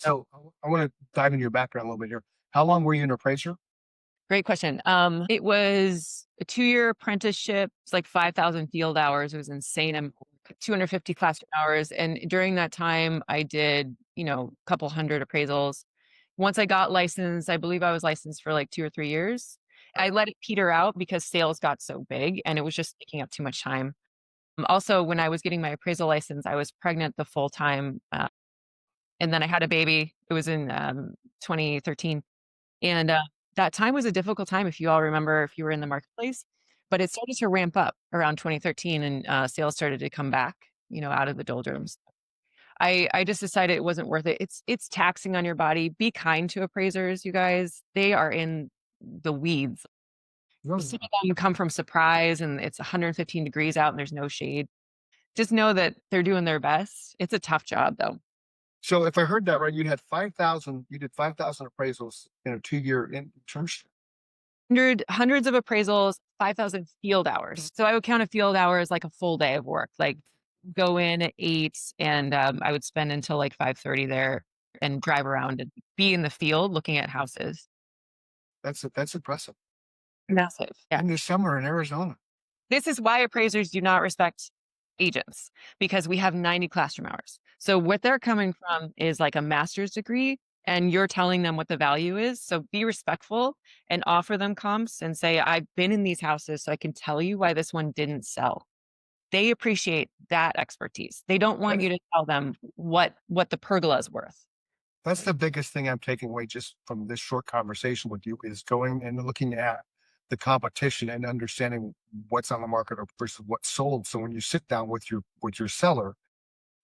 So I want to dive into your background a little bit here. How long were you an appraiser? Great question. It was a 2-year apprenticeship. It's like 5,000 field hours. It was insane. I'm 250 classroom hours. And during that time, I did, a couple hundred appraisals. Once I got licensed, I believe I was licensed for like 2 or 3 years. I let it peter out because sales got so big and it was just taking up too much time. Also, when I was getting my appraisal license, I was pregnant the full time. And then I had a baby. It was in 2013. And that time was a difficult time, if you all remember, if you were in the marketplace, but it started to ramp up around 2013 and sales started to come back, out of the doldrums. I just decided it wasn't worth it. It's taxing on your body. Be kind to appraisers, you guys. They are in the weeds. Really? Some of them come from surprise and it's 115 degrees out and there's no shade. Just know that they're doing their best. It's a tough job though. So if I heard that right, you did 5,000 appraisals in a 2-year internship. Hundreds of appraisals, 5,000 field hours. So I would count a field hour as like a full day of work, like go in at 8 and I would spend until like 5:30 there and drive around and be in the field looking at houses. That's impressive. Massive. Yeah. In the summer in Arizona. This is why appraisers do not respect agents because we have 90 classroom hours. So what they're coming from is like a master's degree and you're telling them what the value is. So be respectful and offer them comps and say, I've been in these houses, so I can tell you why this one didn't sell. They appreciate that expertise. They don't want That's you to tell them what the pergola is worth. that's the biggest thing I'm taking away just from this short conversation with you is going and looking at the competition and understanding what's on the market or versus what's sold. So when you sit down with your seller,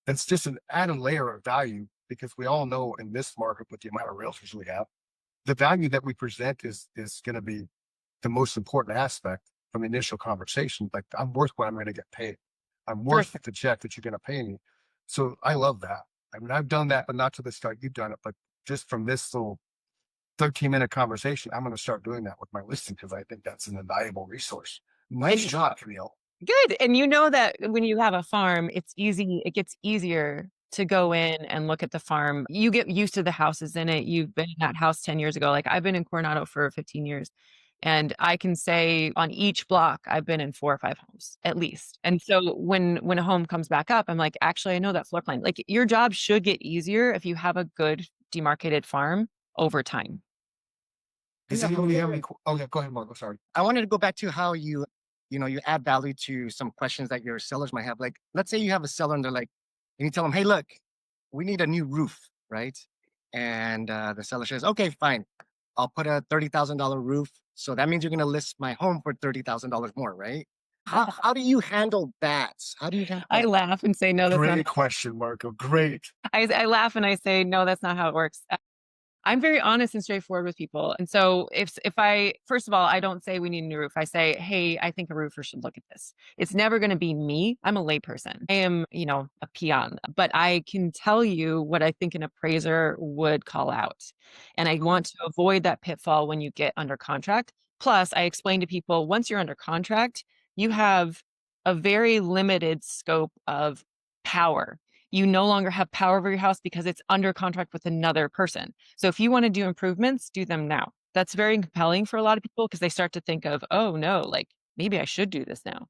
it's just an added layer of value because we all know in this market with the amount of realtors we have, the value that we present is going to be the most important aspect from the initial conversation. Like I'm worth what I'm going to get paid. I'm For worth the check that you're going to pay me. So I love that. I mean, I've done that, but not to the start you've done it. But just from this little 13-minute conversation, I'm going to start doing that with my listing because I think that's an invaluable resource. Nice job, Camille. Good. And you know that when you have a farm, it gets easier to go in and look at the farm. You get used to the houses in it. You've been in that house 10 years ago. Like I've been in Coronado for 15 years. And I can say on each block, I've been in 4 or 5 homes at least. And so when a home comes back up, I'm like, actually, I know that floor plan. Like your job should get easier if you have a good demarcated farm over time. Does anybody have any? Oh yeah, go ahead, Marco. Sorry. I wanted to go back to how you add value to some questions that your sellers might have. Like, let's say you have a seller and they're like, and you tell them, hey, look, we need a new roof, right? And the seller says, okay, fine. I'll put a $30,000 roof. So that means you're going to list my home for $30,000 more, right? How do you handle that? How do you handle I that? laugh and say, no, that's not. Great question, Marco. Great. I laugh and I say, no, that's not how it works. I'm very honest and straightforward with people. And so if I first of all, I don't say we need a new roof. I say, hey, I think a roofer should look at this. It's never going to be me. I'm a layperson. I am, a peon, but I can tell you what I think an appraiser would call out. And I want to avoid that pitfall when you get under contract. Plus, I explain to people once you're under contract, you have a very limited scope of power. You no longer have power over your house because it's under contract with another person. So if you want to do improvements, do them now. That's very compelling for a lot of people because they start to think of, oh no, like maybe I should do this now.